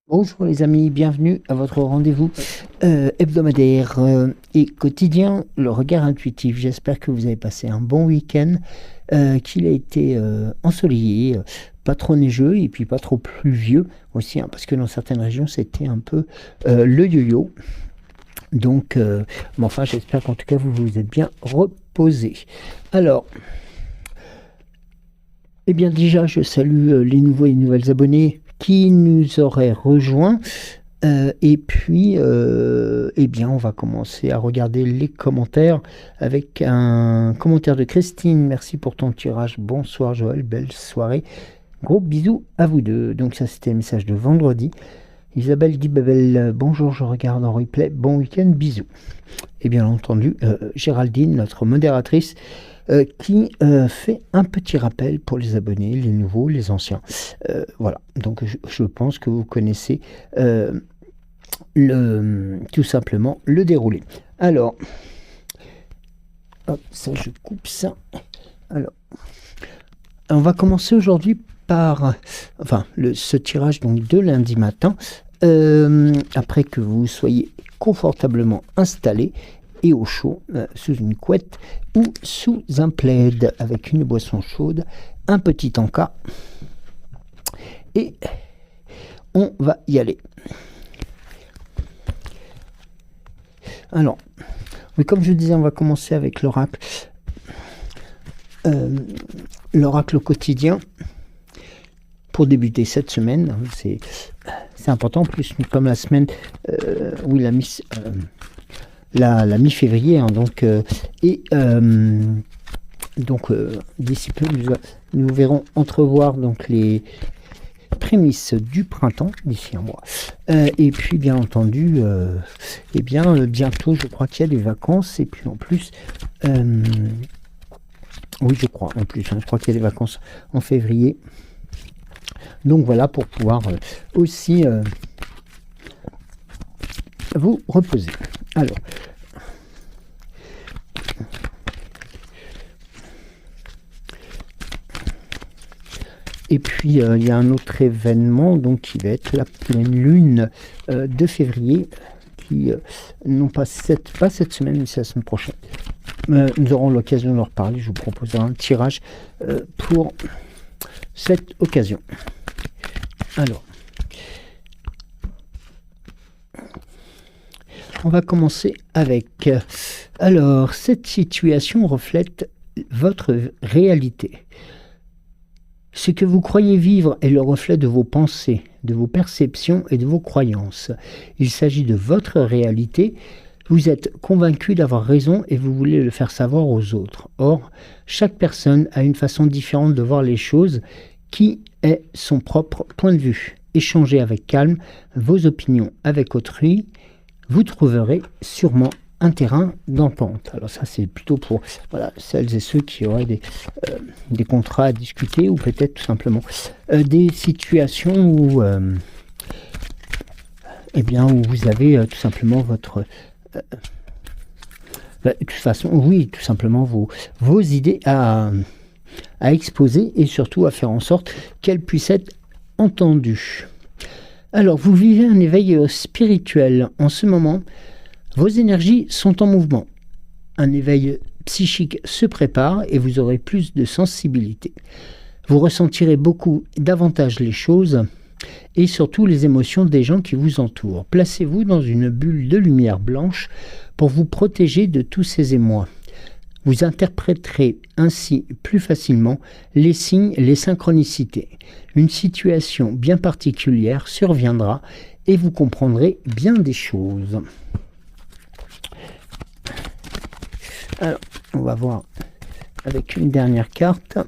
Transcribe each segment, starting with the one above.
Bonjour les amis, bienvenue à votre rendez-vous hebdomadaire et quotidien, le regard intuitif. J'espère que vous avez passé un bon week-end, qu'il a été ensoleillé, pas trop neigeux et puis pas trop pluvieux aussi, hein, parce que dans certaines régions c'était un peu le yo-yo. Donc, mais enfin j'espère qu'en tout cas vous vous êtes bien reposé. Alors, eh bien déjà je salue les nouveaux et nouvelles abonnés qui nous auraient rejoints. Et puis, eh bien, on va commencer à regarder les commentaires avec un commentaire de Christine. Merci pour ton tirage. Bonsoir Joël, belle soirée. Gros bisous à vous deux. Donc ça, c'était le message de vendredi. Isabelle dit bonjour, je regarde en replay. Bon week-end, bisous. Et bien entendu, Géraldine, notre modératrice, qui fait un petit rappel pour les abonnés, les nouveaux, les anciens. Voilà, donc je pense que vous connaissez tout simplement le déroulé. Alors, hop, ça je coupe ça. Alors, on va commencer aujourd'hui par ce tirage donc de lundi matin, après que vous soyez confortablement installé et au chaud, sous une couette ou sous un plaid avec une boisson chaude, un petit encas, et on va y aller. Alors, oui, comme je disais, on va commencer avec l'oracle. L'oracle quotidien pour débuter cette semaine. C'est important, en plus comme la semaine, oui, la mi-février, hein, donc d'ici peu nous verrons entrevoir donc les prémices du printemps d'ici un mois, et puis bien entendu bientôt je crois qu'il y a des vacances, et puis en plus oui je crois qu'il y a des vacances en février, donc voilà, pour pouvoir aussi vous reposer. Alors, et puis il y a un autre événement donc qui va être la pleine lune de février, qui non pas cette semaine, mais c'est la semaine prochaine. Nous aurons l'occasion d'en reparler. Je vous proposerai un tirage pour cette occasion. Alors, on va commencer avec... Alors, cette situation reflète votre réalité. Ce que vous croyez vivre est le reflet de vos pensées, de vos perceptions et de vos croyances. Il s'agit de votre réalité. Vous êtes convaincu d'avoir raison et vous voulez le faire savoir aux autres. Or, chaque personne a une façon différente de voir les choses qui est son propre point de vue. Échangez avec calme vos opinions avec autrui. Vous trouverez sûrement un terrain d'entente. Alors ça, c'est plutôt pour celles et ceux qui auraient des contrats à discuter, ou peut-être tout simplement des situations où, où vous avez tout simplement votre... de toute façon, oui, tout simplement vos idées à exposer, et surtout à faire en sorte qu'elles puissent être entendues. Alors, vous vivez un éveil spirituel en ce moment. Vos énergies sont en mouvement. Un éveil psychique se prépare et vous aurez plus de sensibilité. Vous ressentirez beaucoup davantage les choses et surtout les émotions des gens qui vous entourent. Placez-vous dans une bulle de lumière blanche pour vous protéger de tous ces émois. Vous interpréterez ainsi plus facilement les signes, les synchronicités. Une situation bien particulière surviendra et vous comprendrez bien des choses. Alors, on va voir avec une dernière carte.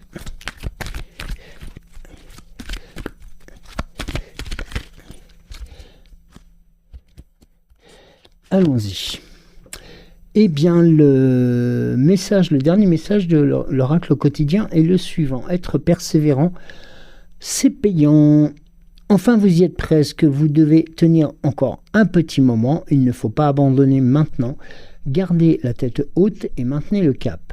Allons-y. Eh bien, le dernier message de l'oracle quotidien est le suivant. Être persévérant, c'est payant. Enfin, vous y êtes presque. Vous devez tenir encore un petit moment. Il ne faut pas abandonner maintenant. Gardez la tête haute et maintenez le cap.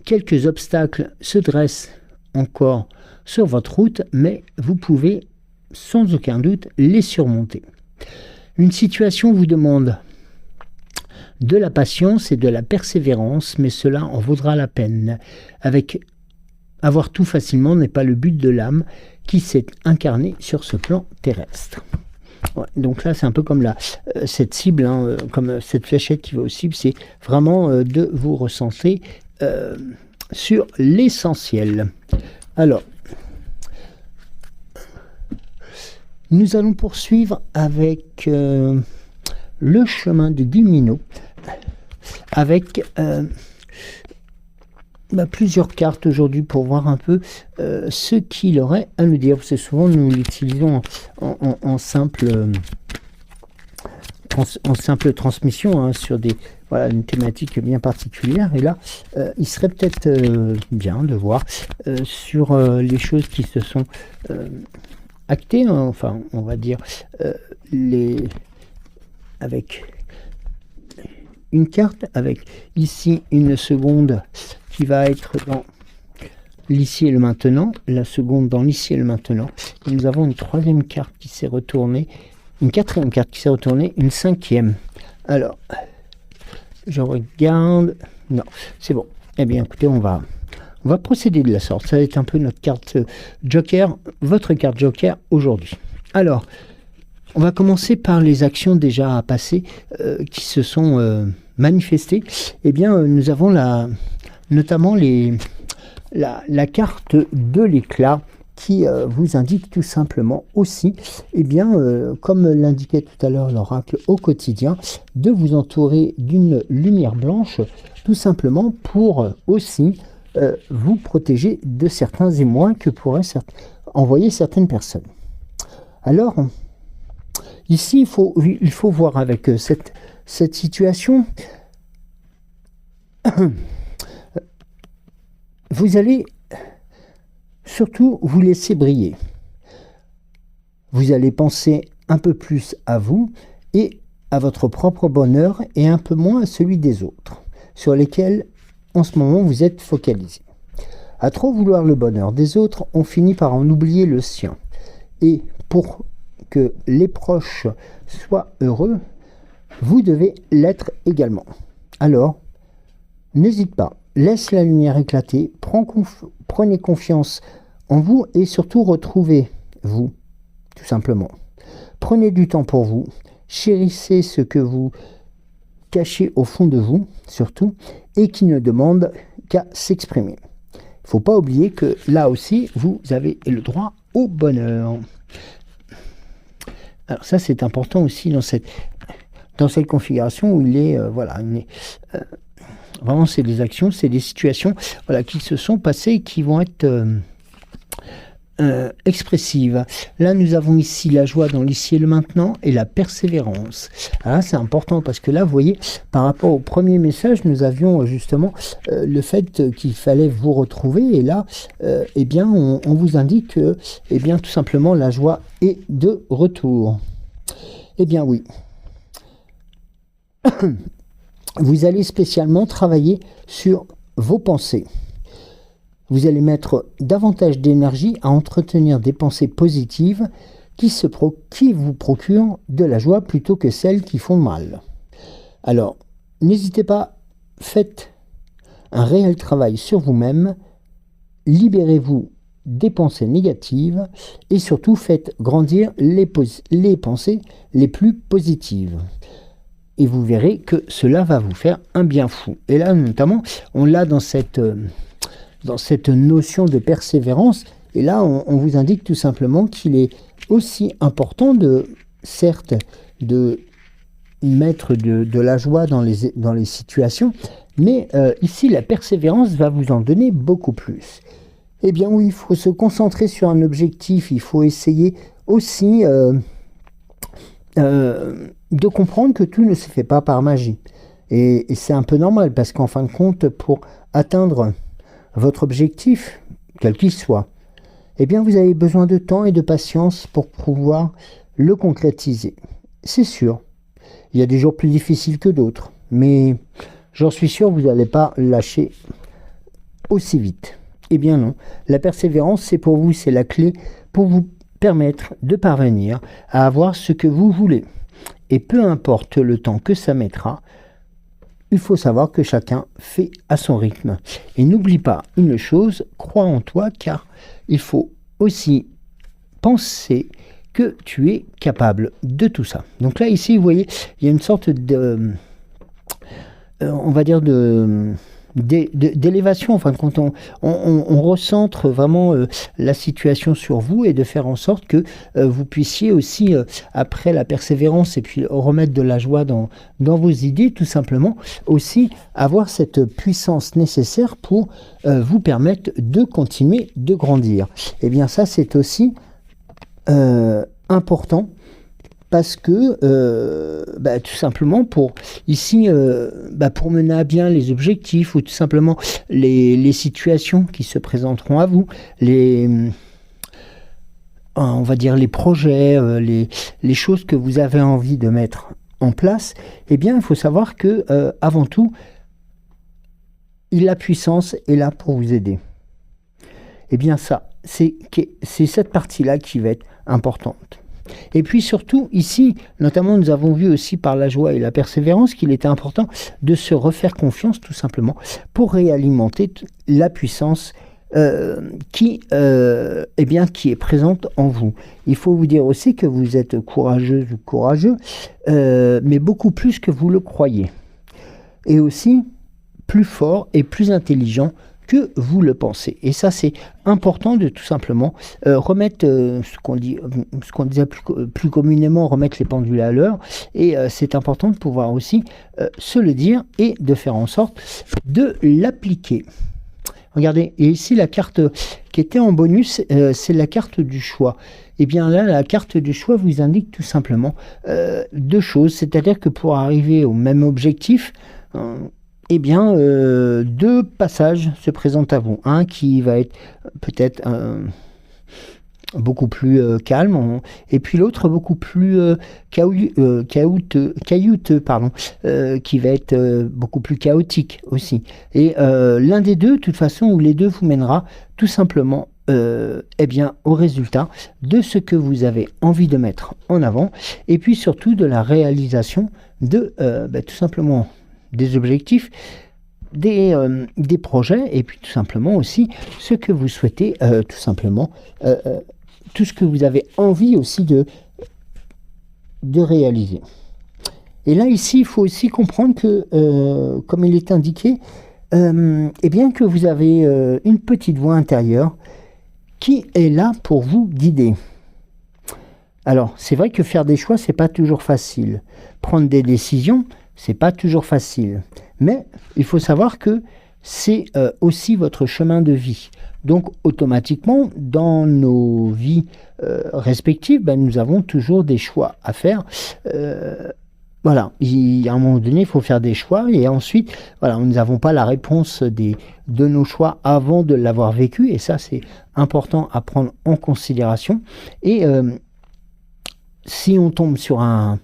Quelques obstacles se dressent encore sur votre route, mais vous pouvez sans aucun doute les surmonter. Une situation vous demande de la patience et de la persévérance, mais cela en vaudra la peine. Avoir tout facilement n'est pas le but de l'âme qui s'est incarnée sur ce plan terrestre. Ouais, donc là, c'est un peu comme cette cible, comme cette fléchette qui va aux cibles, c'est vraiment de vous recentrer sur l'essentiel. Alors, nous allons poursuivre avec le chemin de Guillemino, avec plusieurs cartes aujourd'hui pour voir un peu ce qu'il aurait à nous dire. C'est souvent nous l'utilisons en simple transmission sur une thématique bien particulière. Et là, il serait peut-être bien de voir sur les choses qui se sont actées, enfin, on va dire, avec une carte, avec ici une seconde qui va être dans l'ici et le maintenant, la seconde dans l'ici et le maintenant. Et nous avons une troisième carte qui s'est retournée, une quatrième carte qui s'est retournée, une cinquième. Alors, je regarde. Non, c'est bon. Eh bien, écoutez, on va procéder de la sorte. Ça va être un peu notre carte Joker, votre carte Joker aujourd'hui. Alors, on va commencer par les actions déjà à passer qui se sont manifestées. Eh bien, nous avons notamment la carte de l'éclat qui vous indique tout simplement aussi, eh bien, comme l'indiquait tout à l'heure l'oracle au quotidien, de vous entourer d'une lumière blanche, tout simplement pour aussi vous protéger de certains émois que pourraient envoyer certaines personnes. Alors, ici, il faut voir avec cette situation. Vous allez surtout vous laisser briller. Vous allez penser un peu plus à vous et à votre propre bonheur et un peu moins à celui des autres, sur lesquels en ce moment vous êtes focalisé. À trop vouloir le bonheur des autres, on finit par en oublier le sien. Et pour que les proches soient heureux, vous devez l'être également. Alors, n'hésite pas, laisse la lumière éclater, prenez confiance en vous et surtout retrouvez-vous, tout simplement. Prenez du temps pour vous, chérissez ce que vous cachez au fond de vous, surtout, et qui ne demande qu'à s'exprimer. Il ne faut pas oublier que là aussi, vous avez le droit au bonheur. Alors ça, c'est important aussi dans cette configuration où il est, vraiment, c'est des actions, c'est des situations qui se sont passées et qui vont être expressives. Là, nous avons ici la joie dans l'ici et le maintenant et la persévérance. Ah, c'est important parce que là, vous voyez, par rapport au premier message, nous avions justement le fait qu'il fallait vous retrouver. Et là, eh bien, on vous indique que, eh bien, tout simplement, la joie est de retour. Eh bien, oui. Vous allez spécialement travailler sur vos pensées. Vous allez mettre davantage d'énergie à entretenir des pensées positives qui vous procurent de la joie plutôt que celles qui font mal. Alors, n'hésitez pas, faites un réel travail sur vous-même, libérez-vous des pensées négatives et surtout faites grandir les pensées les plus positives. Et vous verrez que cela va vous faire un bien fou. Et là, notamment, on l'a dans cette notion de persévérance. Et là, on vous indique tout simplement qu'il est aussi important de mettre de la joie dans les situations. Mais ici, la persévérance va vous en donner beaucoup plus. Eh bien oui, il faut se concentrer sur un objectif. Il faut essayer aussi de comprendre que tout ne se fait pas par magie. Et c'est un peu normal, parce qu'en fin de compte, pour atteindre votre objectif, quel qu'il soit, eh bien vous avez besoin de temps et de patience pour pouvoir le concrétiser. C'est sûr, il y a des jours plus difficiles que d'autres, mais j'en suis sûr, vous n'allez pas lâcher aussi vite. Eh bien non, la persévérance, c'est pour vous, c'est la clé pour vous permettre de parvenir à avoir ce que vous voulez. Et peu importe le temps que ça mettra, il faut savoir que chacun fait à son rythme. Et n'oublie pas une chose, crois en toi, car il faut aussi penser que tu es capable de tout ça. Donc là, ici, vous voyez, il y a une sorte de... on va dire d'élévation, enfin, quand on recentre vraiment la situation sur vous et de faire en sorte que vous puissiez aussi, après la persévérance et puis remettre de la joie dans vos idées, tout simplement, aussi avoir cette puissance nécessaire pour vous permettre de continuer de grandir. Et bien ça, c'est aussi important, parce que tout simplement pour ici pour mener à bien les objectifs ou tout simplement les situations qui se présenteront à vous, on va dire les projets, les choses que vous avez envie de mettre en place, eh bien il faut savoir que avant tout, la puissance est là pour vous aider. Eh bien ça, c'est cette partie-là qui va être importante. Et puis surtout, ici, notamment, nous avons vu aussi par la joie et la persévérance qu'il était important de se refaire confiance, tout simplement, pour réalimenter la puissance qui est présente en vous. Il faut vous dire aussi que vous êtes courageuse ou courageux, mais beaucoup plus que vous le croyez. Et aussi, plus fort et plus intelligent que vous le pensez. Et ça, c'est important de tout simplement remettre ce qu'on disait plus communément, remettre les pendules à l'heure. Et c'est important de pouvoir aussi se le dire et de faire en sorte de l'appliquer. Regardez, et ici la carte qui était en bonus, c'est la carte du choix. Et bien là, la carte du choix vous indique tout simplement deux choses, c'est-à-dire que pour arriver au même objectif, deux passages se présentent à vous. Un qui va être peut-être beaucoup plus calme, et puis l'autre beaucoup plus caillouteux, qui va être beaucoup plus chaotique aussi. Et l'un des deux, de toute façon, ou les deux vous mènera tout simplement au résultat de ce que vous avez envie de mettre en avant, et puis surtout de la réalisation de tout simplement des objectifs, des projets, et puis tout simplement aussi ce que vous souhaitez, tout simplement, tout ce que vous avez envie aussi de réaliser. Et là, ici, il faut aussi comprendre que, comme il est indiqué, que vous avez une petite voix intérieure qui est là pour vous guider. Alors, c'est vrai que faire des choix, c'est pas toujours facile. Prendre des décisions, c'est pas toujours facile, mais il faut savoir que c'est aussi votre chemin de vie. Donc automatiquement, dans nos vies respectives, nous avons toujours des choix à faire. Voilà, à un moment donné, il faut faire des choix, et ensuite, voilà, nous n'avons pas la réponse de nos choix avant de l'avoir vécu, et ça, c'est important à prendre en considération. Et si on tombe sur un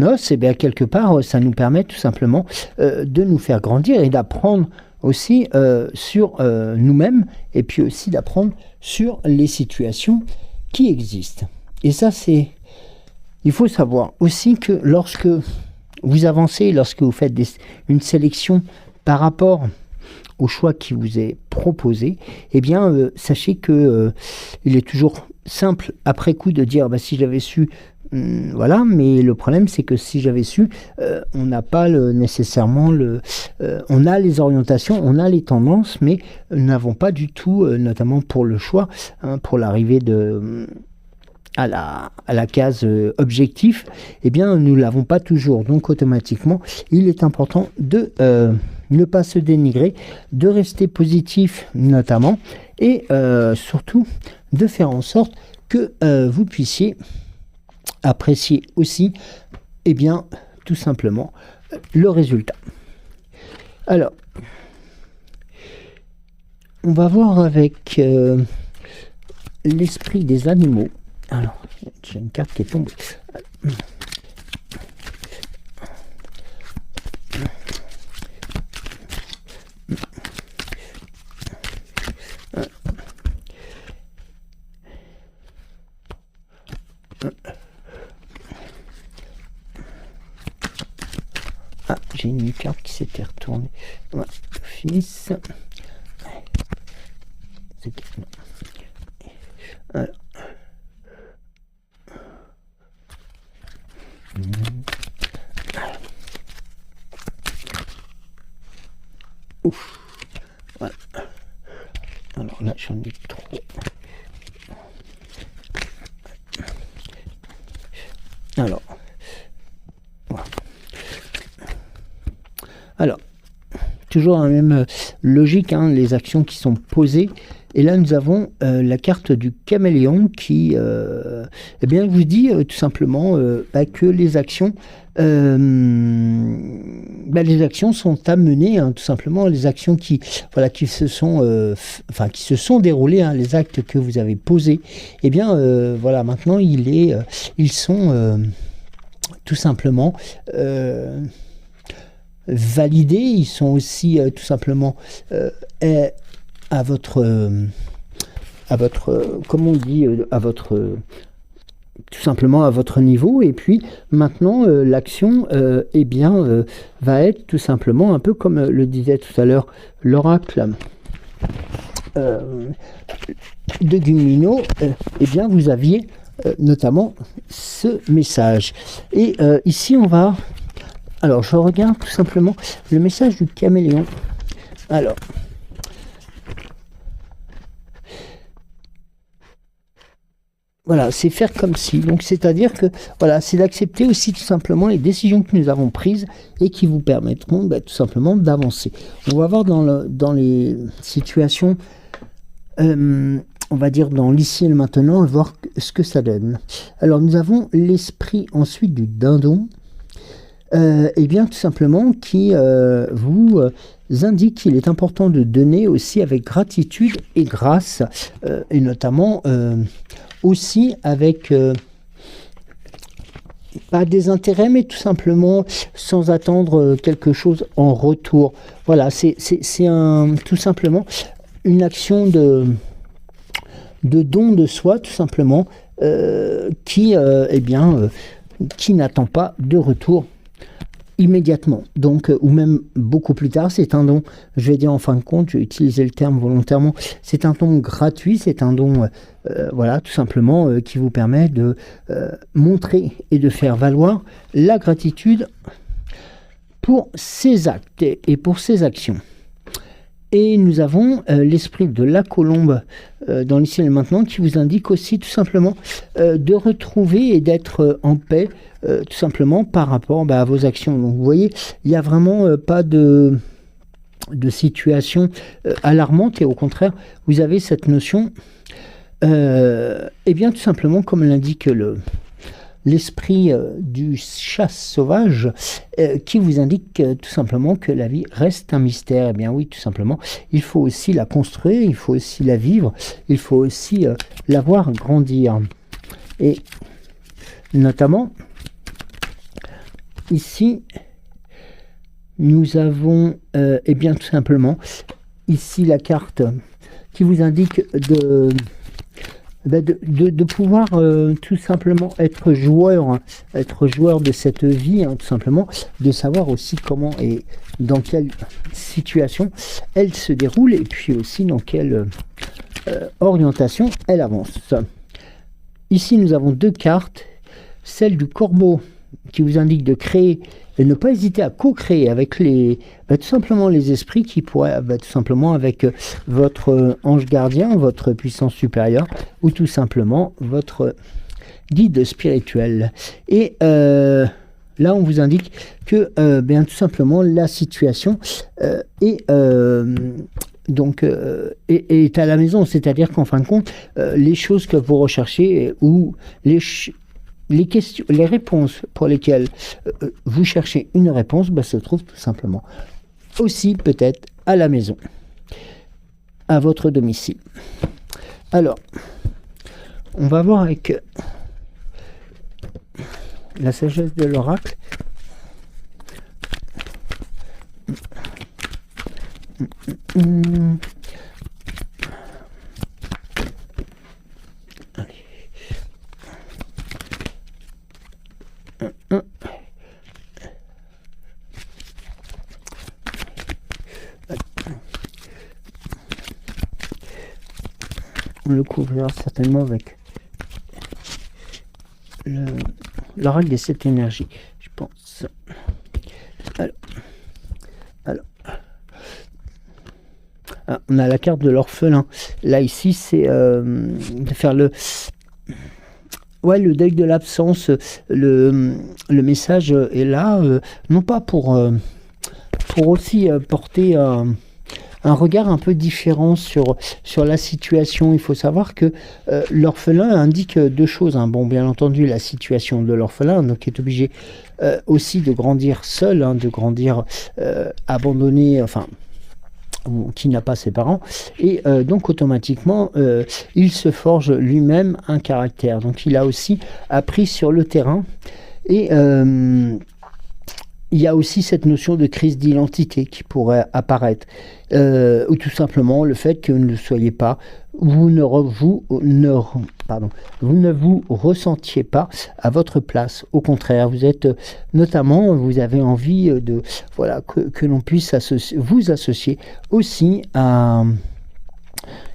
os, et bien quelque part, ça nous permet tout simplement de nous faire grandir et d'apprendre aussi sur nous-mêmes, et puis aussi d'apprendre sur les situations qui existent. Et ça, il faut savoir aussi que lorsque vous avancez, lorsque vous faites une sélection par rapport au choix qui vous est proposé, eh bien, sachez que il est toujours simple après coup de dire si j'avais su, voilà, mais le problème c'est que si j'avais su, on n'a pas nécessairement on a les orientations, on a les tendances, mais nous n'avons pas du tout, notamment pour le choix, pour l'arrivée à la case objectif, eh bien nous ne l'avons pas toujours. Donc automatiquement, il est important de ne pas se dénigrer, de rester positif notamment, et surtout de faire en sorte que vous puissiez apprécier aussi, tout simplement, le résultat. Alors, on va voir avec l'esprit des animaux. Alors, j'ai une carte qui est tombée. j'ai une carte qui s'était retournée. Ouais, fils. Alors. Ouf. Voilà. Alors là, j'en ai trop. Alors. Voilà. Alors. Toujours la même logique, hein, les actions qui sont posées. Et là, nous avons la carte du caméléon qui eh bien, vous dit tout simplement que les actions sont à mener, hein, tout simplement. Les actions qui se sont déroulées, hein, les actes que vous avez posés, eh bien, voilà, maintenant, ils sont tout simplement validés. Ils sont aussi tout simplement à votre comment on dit, tout simplement à votre niveau. Et puis maintenant l'action eh bien va être tout simplement un peu comme le disait tout à l'heure l'oracle de Gumino. Eh bien vous aviez notamment ce message, et ici on va, alors je regarde tout simplement le message du caméléon. Alors voilà, c'est faire comme si. Donc, c'est-à-dire que, voilà, c'est d'accepter aussi tout simplement les décisions que nous avons prises et qui vous permettront tout simplement d'avancer. On va voir dans les situations, on va dire dans l'ici et le maintenant, voir ce que ça donne. Alors, nous avons l'esprit ensuite du dindon. Et bien, tout simplement, qui vous indique qu'il est important de donner aussi avec gratitude et grâce, et notamment aussi avec pas des intérêts, mais tout simplement sans attendre quelque chose en retour. Voilà, c'est tout simplement une action de don de soi, tout simplement, qui n'attend pas de retour immédiatement, donc, ou même beaucoup plus tard. C'est un don, je vais dire en fin de compte, j'ai utilisé le terme volontairement, c'est un don gratuit, c'est un don voilà, tout simplement qui vous permet de montrer et de faire valoir la gratitude pour ses actes et pour ses actions. Et nous avons l'esprit de la colombe dans l'ici et le maintenant, qui vous indique aussi tout simplement de retrouver et d'être en paix tout simplement par rapport à vos actions. Donc vous voyez, il n'y a vraiment pas de situation alarmante, et au contraire, vous avez cette notion, et bien tout simplement comme l'indique l'esprit du chasse sauvage, qui vous indique tout simplement que la vie reste un mystère. Eh bien oui, tout simplement, il faut aussi la construire, il faut aussi la vivre, il faut aussi la voir grandir. Et notamment, ici, nous avons, eh bien tout simplement, ici la carte qui vous indique de pouvoir tout simplement être joueur de cette vie, hein, tout simplement, de savoir aussi comment et dans quelle situation elle se déroule, et puis aussi dans quelle orientation elle avance. Ici, nous avons deux cartes, celle du corbeau qui vous indique de créer et ne pas hésiter à co-créer avec tout simplement les esprits qui pourraient, tout simplement avec votre ange gardien, votre puissance supérieure, ou tout simplement votre guide spirituel. Et là, on vous indique que tout simplement la situation est à la maison, c'est-à-dire qu'en fin de compte, les choses que vous recherchez ou les questions, les réponses pour lesquelles vous cherchez une réponse, se trouvent tout simplement aussi peut-être à la maison, à votre domicile. Alors, on va voir avec la sagesse de l'oracle. On le couvrira certainement avec l'oracle des 7 énergies, je pense. Alors. Ah, on a la carte de l'orphelin. Là, ici, c'est de faire le deuil de l'absence. Le message est là, non pas pour aussi porter un regard un peu différent sur la situation. Il faut savoir que l'orphelin indique 2 choses. Hein. Bon, bien entendu, la situation de l'orphelin, donc qui est obligé aussi de grandir seul, hein, de grandir abandonné, enfin, qui n'a pas ses parents, et donc automatiquement il se forge lui-même un caractère. Donc il a aussi appris sur le terrain, et il y a aussi cette notion de crise d'identité qui pourrait apparaître, ou tout simplement le fait que vous ne soyez pas, vous ne vous ressentiez pas à votre place. Au contraire, vous êtes notamment, vous avez envie de que l'on puisse vous associer aussi à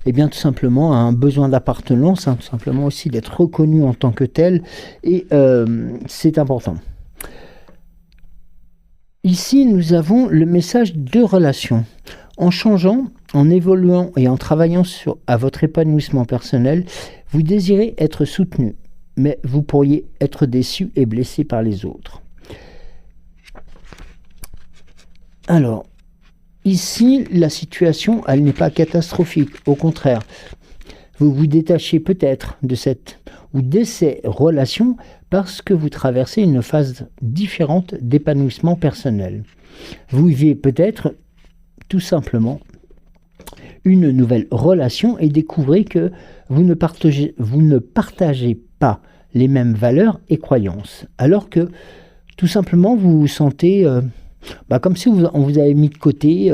tout simplement à un besoin d'appartenance, hein, tout simplement aussi d'être reconnu en tant que tel, et c'est important. Ici, nous avons le message de relation. En changeant, en évoluant et en travaillant à votre épanouissement personnel, vous désirez être soutenu, mais vous pourriez être déçu et blessé par les autres. Alors, ici, la situation, elle n'est pas catastrophique. Au contraire, vous vous détachez peut-être de ces relations parce que vous traversez une phase différente d'épanouissement personnel. Vous vivez peut-être tout simplement une nouvelle relation et découvrez que vous ne partagez pas les mêmes valeurs et croyances, alors que tout simplement vous vous sentez comme si on vous avait mis de côté,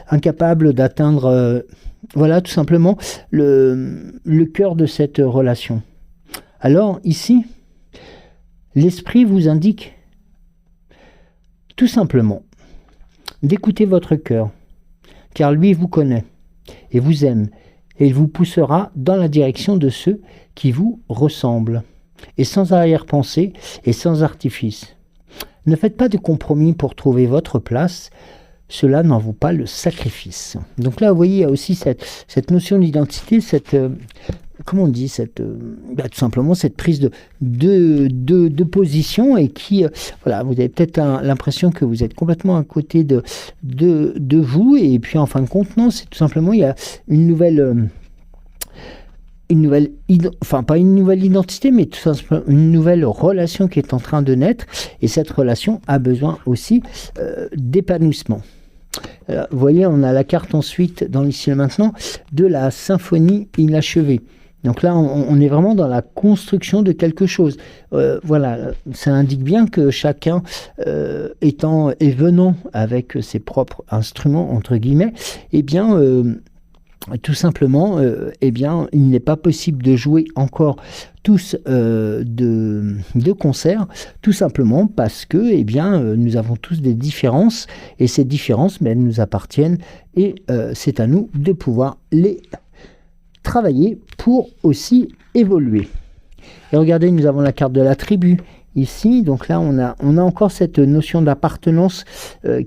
incapable d'atteindre tout simplement le cœur de cette relation. Alors ici, l'esprit vous indique tout simplement d'écouter votre cœur, car lui vous connaît et vous aime, et il vous poussera dans la direction de ceux qui vous ressemblent, et sans arrière-pensée et sans artifice. Ne faites pas de compromis pour trouver votre place, cela n'en vaut pas le sacrifice. Donc là, vous voyez, il y a aussi cette notion d'identité, tout simplement cette prise de position, et qui, vous avez peut-être l'impression que vous êtes complètement à côté de vous, et puis en fin de compte, non, c'est tout simplement, il y a pas une nouvelle identité, mais tout simplement une nouvelle relation qui est en train de naître, et cette relation a besoin aussi d'épanouissement. Vous voyez, on a la carte ensuite, dans l'Ici et Maintenant, de la symphonie inachevée. Donc là, on est vraiment dans la construction de quelque chose. Ça indique bien que chacun étant et venant avec ses propres instruments, entre guillemets, tout simplement, il n'est pas possible de jouer encore tous de concert, tout simplement parce que nous avons tous des différences, et ces différences nous appartiennent, et c'est à nous de pouvoir les travailler pour aussi évoluer. Et regardez, nous avons la carte de la tribu ici. Donc là, on a encore cette notion d'appartenance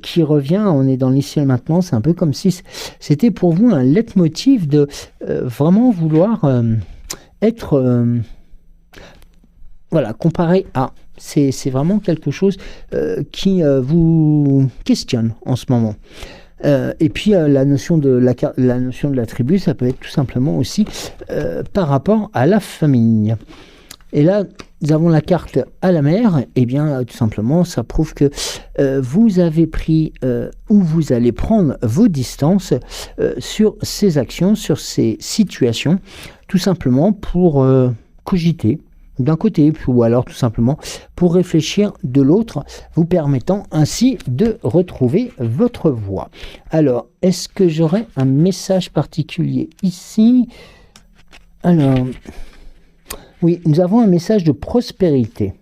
qui revient. On est dans l'Ici et Maintenant. C'est un peu comme si c'était pour vous un leitmotiv de vraiment vouloir être comparé à. C'est vraiment quelque chose qui vous questionne en ce moment. Et puis la notion de la tribu, ça peut être tout simplement aussi par rapport à la famille. Et là, nous avons la carte à la mer. Tout simplement, ça prouve que vous avez pris ou vous allez prendre vos distances sur ces actions, sur ces situations, tout simplement pour cogiter d'un côté, ou alors tout simplement pour réfléchir de l'autre, vous permettant ainsi de retrouver votre voie. Alors, est-ce que j'aurais un message particulier ici? Alors, oui, nous avons un message de prospérité.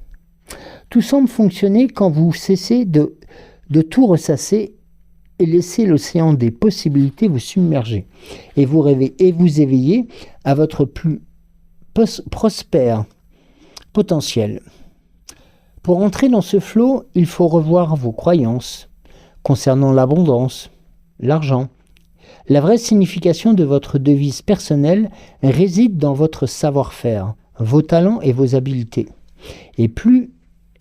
Tout semble fonctionner quand vous cessez de tout ressasser et laissez l'océan des possibilités vous submerger et vous rêver et vous éveiller à votre plus prospère potentiel. Pour entrer dans ce flot, il faut revoir vos croyances concernant l'abondance, l'argent. La vraie signification de votre devise personnelle réside dans votre savoir-faire, vos talents et vos habiletés. Et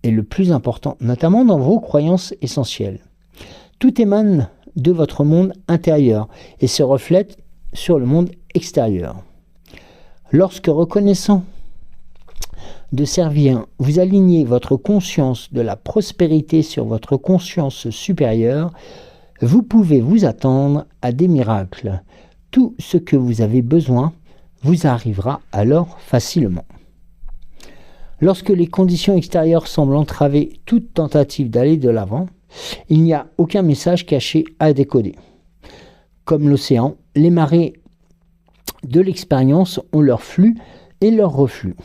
le plus important, notamment dans vos croyances essentielles. Tout émane de votre monde intérieur et se reflète sur le monde extérieur. Lorsque reconnaissant de servir, vous alignez votre conscience de la prospérité sur votre conscience supérieure, vous pouvez vous attendre à des miracles. Tout ce que vous avez besoin vous arrivera alors facilement. Lorsque les conditions extérieures semblent entraver toute tentative d'aller de l'avant, il n'y a aucun message caché à décoder. Comme l'océan, les marées de l'expérience ont leur flux et leur reflux.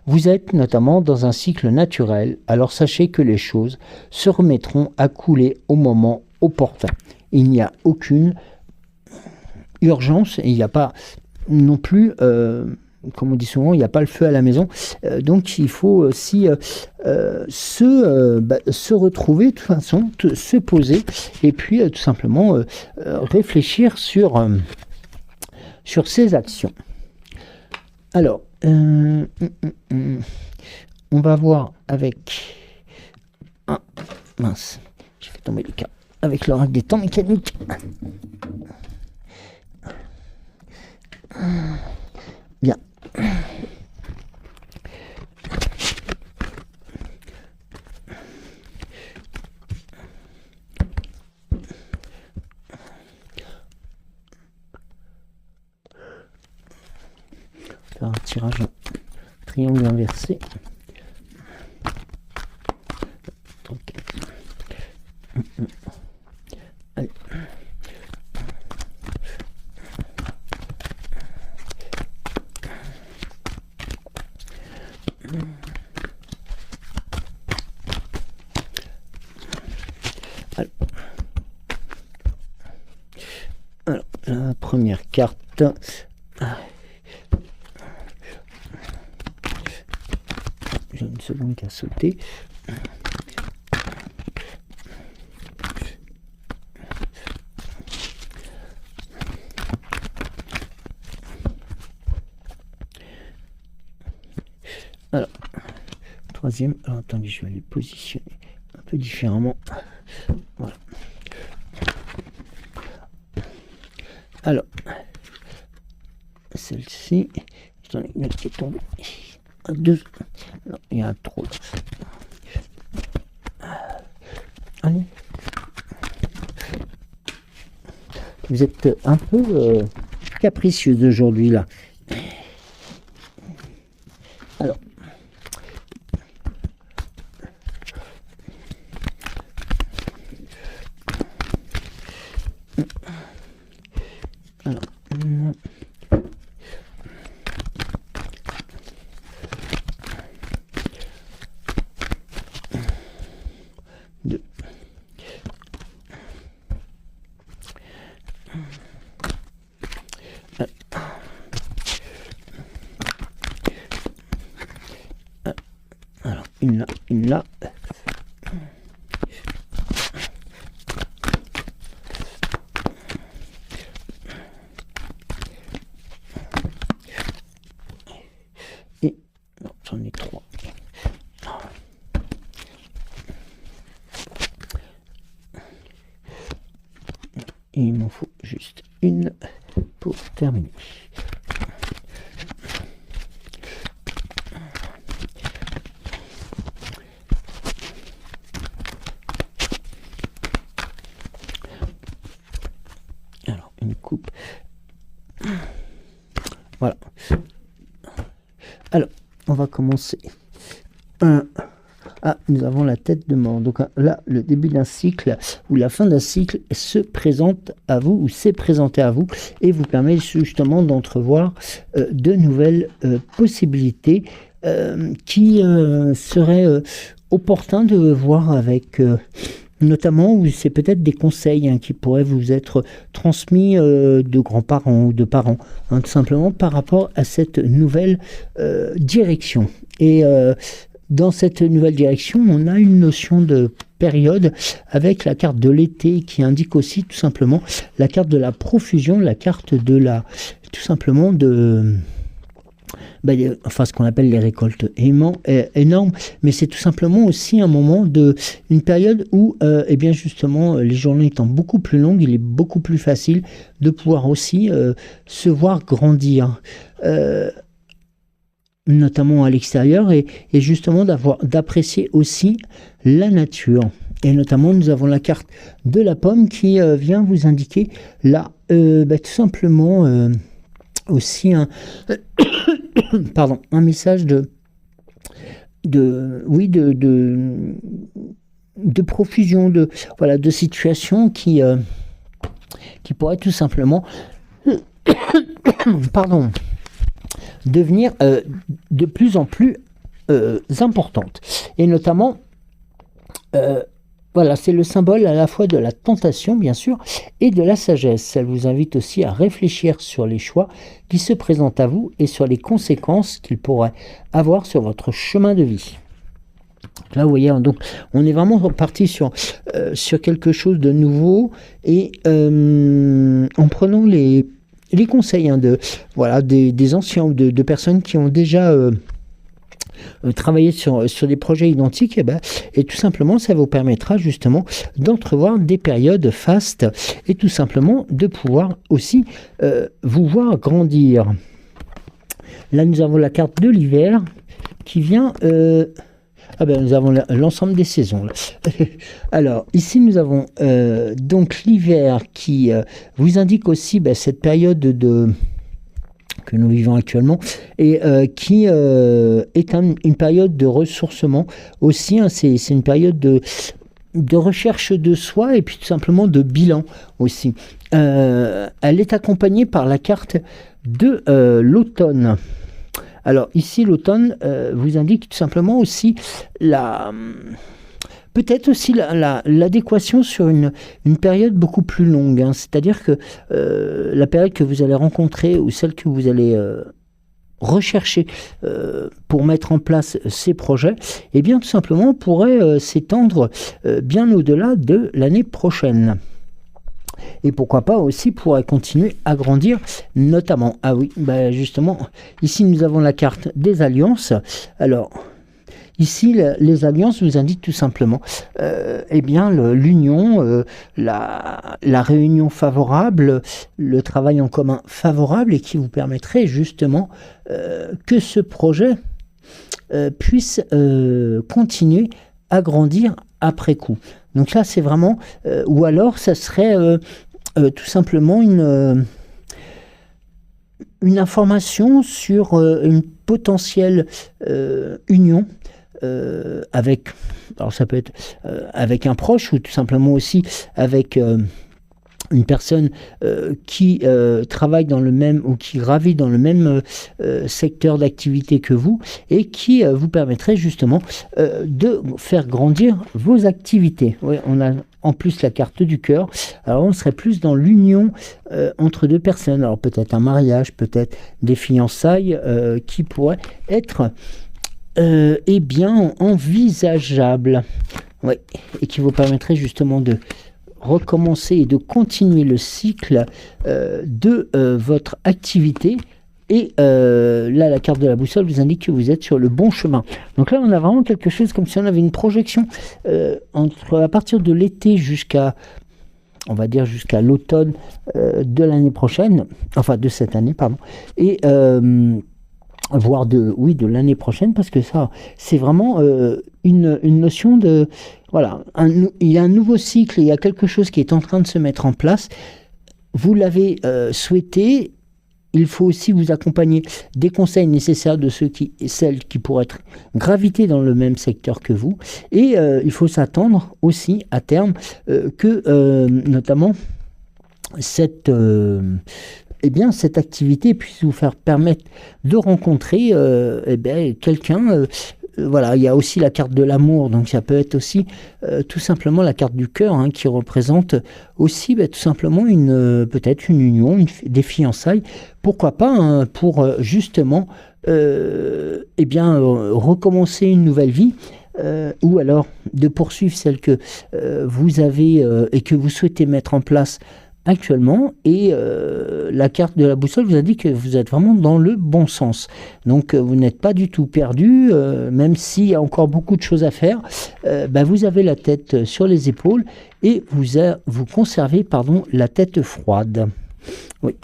Vous êtes notamment dans un cycle naturel, alors sachez que les choses se remettront à couler au moment opportun. Il n'y a aucune urgence et il n'y a pas non plus, comme on dit souvent, il n'y a pas le feu à la maison. Donc il faut aussi se retrouver, de toute façon, se poser et puis tout simplement réfléchir sur ses actions. Alors, on va voir avec... Ah, mince, j'ai fait tomber le cas. Avec l'oracle des temps mécaniques. Bien. Faire un tirage en triangle inversé. Allez. Alors, la première carte. J'ai une seconde qui a sauté. Alors, troisième. Alors, attendez, je vais les positionner un peu différemment. Voilà. Alors, celle-ci, j'en ai une qui est tombée. Deux. Non, il y a un trou. Allez. Vous êtes un peu capricieuse aujourd'hui là. Alors. Deux. Alors, une là, une là. Et non, j'en ai trois. Et il m'en faut juste une pour terminer. Alors, une coupe. Voilà. Alors, on va commencer. Ah, nous avons la tête de mort. Donc là, le début d'un cycle ou la fin d'un cycle se présente à vous ou s'est présenté à vous et vous permet justement d'entrevoir de nouvelles possibilités qui seraient opportuns de voir avec notamment où c'est peut-être des conseils qui pourraient vous être transmis de grands-parents ou de parents, tout simplement par rapport à cette nouvelle direction. Et dans cette nouvelle direction, on a une notion de période avec la carte de l'été qui indique aussi tout simplement la carte de la profusion, la carte de la, tout simplement de... enfin ce qu'on appelle les récoltes énormes, mais c'est tout simplement aussi un moment une période où, eh bien justement, les journées étant beaucoup plus longues, il est beaucoup plus facile de pouvoir aussi se voir grandir, notamment à l'extérieur, et justement d'apprécier aussi la nature. Et notamment, nous avons la carte de la pomme qui vient vous indiquer là, tout simplement aussi un message de profusion, de situation qui pourrait tout simplement devenir de plus en plus importante. Et notamment, c'est le symbole à la fois de la tentation, bien sûr, et de la sagesse. Elle vous invite aussi à réfléchir sur les choix qui se présentent à vous et sur les conséquences qu'ils pourraient avoir sur votre chemin de vie. Là, vous voyez, donc, on est vraiment reparti sur quelque chose de nouveau, et en prenant les conseils des anciens ou de personnes qui ont déjà travailler sur des projets identiques, et tout simplement ça vous permettra justement d'entrevoir des périodes fastes et tout simplement de pouvoir aussi vous voir grandir. Là nous avons la carte de l'hiver qui vient nous avons l'ensemble des saisons là. Alors ici nous avons donc l'hiver qui vous indique aussi cette période que nous vivons actuellement, et qui est une période de ressourcement aussi, c'est une période de recherche de soi et puis tout simplement de bilan aussi. Elle est accompagnée par la carte de l'automne. Alors ici l'automne vous indique tout simplement aussi peut-être aussi l'adéquation sur une période beaucoup plus longue, c'est-à-dire que la période que vous allez rencontrer ou celle que vous allez rechercher pour mettre en place ces projets, eh bien tout simplement pourrait s'étendre bien au-delà de l'année prochaine. Et pourquoi pas aussi pourrait continuer à grandir, notamment. Ah oui, justement, ici nous avons la carte des alliances. Alors, ici, les alliances vous indiquent tout simplement l'union, la réunion favorable, le travail en commun favorable, et qui vous permettrait justement que ce projet puisse continuer à grandir après coup. Donc là, c'est vraiment... ou alors, ça serait tout simplement une information sur une potentielle union avec, alors ça peut être avec un proche, ou tout simplement aussi avec une personne qui travaille dans le même, ou qui gravit dans le même secteur d'activité que vous, et qui vous permettrait justement de faire grandir vos activités. Oui, on a en plus la carte du cœur, alors on serait plus dans l'union entre deux personnes, alors peut-être un mariage, peut-être des fiançailles qui pourraient être envisageable, et qui vous permettrait justement de recommencer et de continuer le cycle de votre activité. Et là, la carte de la boussole vous indique que vous êtes sur le bon chemin. Donc là, on a vraiment quelque chose comme si on avait une projection à partir de l'été jusqu'à l'automne de l'année prochaine, enfin de cette année, pardon, et voire de l'année prochaine, parce que ça, c'est vraiment une notion de... Voilà, il y a un nouveau cycle, il y a quelque chose qui est en train de se mettre en place. Vous l'avez souhaité, il faut aussi vous accompagner des conseils nécessaires de celles qui pourraient graviter dans le même secteur que vous. Et il faut s'attendre aussi à terme que notamment cette activité puisse vous faire permettre de rencontrer quelqu'un voilà, il y a aussi la carte de l'amour, donc ça peut être aussi tout simplement la carte du cœur, hein, qui représente aussi tout simplement peut-être une union, des fiançailles, pourquoi pas, hein, pour justement recommencer une nouvelle vie. Ou alors de poursuivre celle que vous avez et que vous souhaitez mettre en place actuellement, et la carte de la boussole vous indique que vous êtes vraiment dans le bon sens. Donc vous n'êtes pas du tout perdu, même s'il y a encore beaucoup de choses à faire. Vous avez la tête sur les épaules et vous conservez la tête froide. Oui.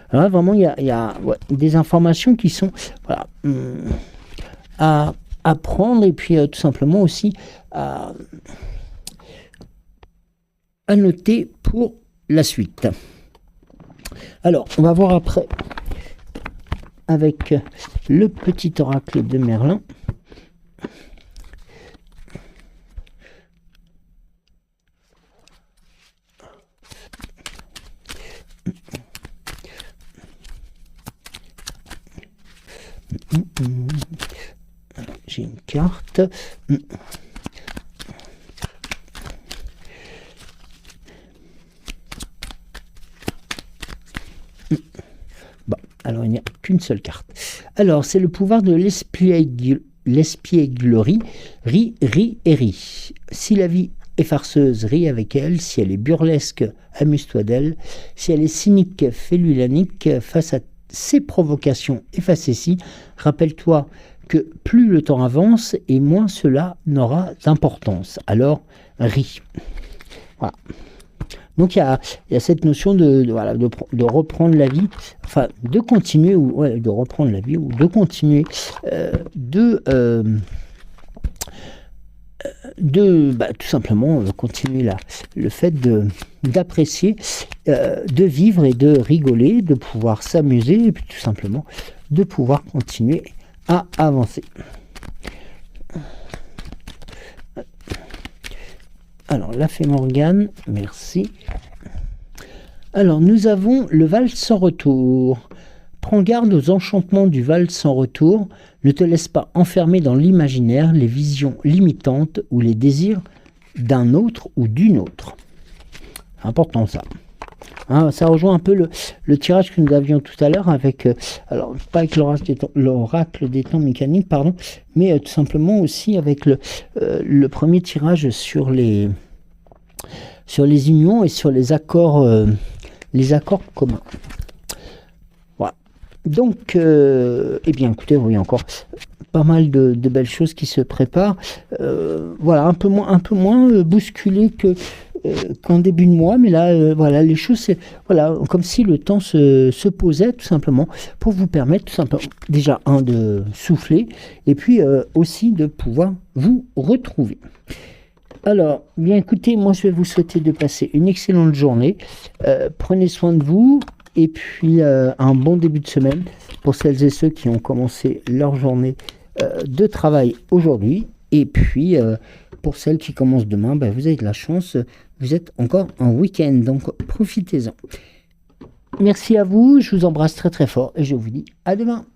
Alors là, vraiment, il y a des informations qui sont à prendre, et puis tout simplement aussi à noter pour la suite. Alors, on va voir après avec le petit oracle de Merlin. J'ai une carte. Bon, alors il n'y a qu'une seule carte. Alors, c'est le pouvoir de l'espièglerie. Ris, ris et ris. Si la vie est farceuse, ris avec elle. Si elle est burlesque, amuse-toi d'elle. Si elle est cynique, fais-lui la nique. Face à ses provocations, efface-ci. Rappelle-toi que plus le temps avance et moins cela n'aura d'importance. Alors, ris. Voilà. Donc, il y a cette notion de reprendre la vie, enfin, de continuer, de reprendre la vie, ou de continuer, tout simplement, continuer le fait d'apprécier, de vivre et de rigoler, de pouvoir s'amuser, et puis tout simplement, de pouvoir continuer à avancer. Alors, la fée Morgane, merci. Alors, nous avons le Val sans retour. Prends garde aux enchantements du Val sans retour. Ne te laisse pas enfermer dans l'imaginaire, les visions limitantes ou les désirs d'un autre ou d'une autre. Important ça. Hein, ça rejoint un peu le tirage que nous avions tout à l'heure avec, alors pas avec l'oracle des temps mécaniques, pardon, mais tout simplement aussi avec le premier tirage sur les unions et sur les accords communs. Voilà. Donc, écoutez, vous voyez encore pas mal de belles choses qui se préparent. Voilà, un peu moins bousculé qu'en début de mois, mais là, les choses, c'est comme si le temps se posait tout simplement pour vous permettre tout simplement déjà de souffler, et puis aussi de pouvoir vous retrouver. Alors, bien écoutez, moi je vais vous souhaiter de passer une excellente journée. Prenez soin de vous, et puis un bon début de semaine pour celles et ceux qui ont commencé leur journée de travail aujourd'hui. Et puis, pour celles qui commencent demain, vous avez de la chance, vous êtes encore en week-end, donc profitez-en. Merci à vous, je vous embrasse très très fort et je vous dis à demain.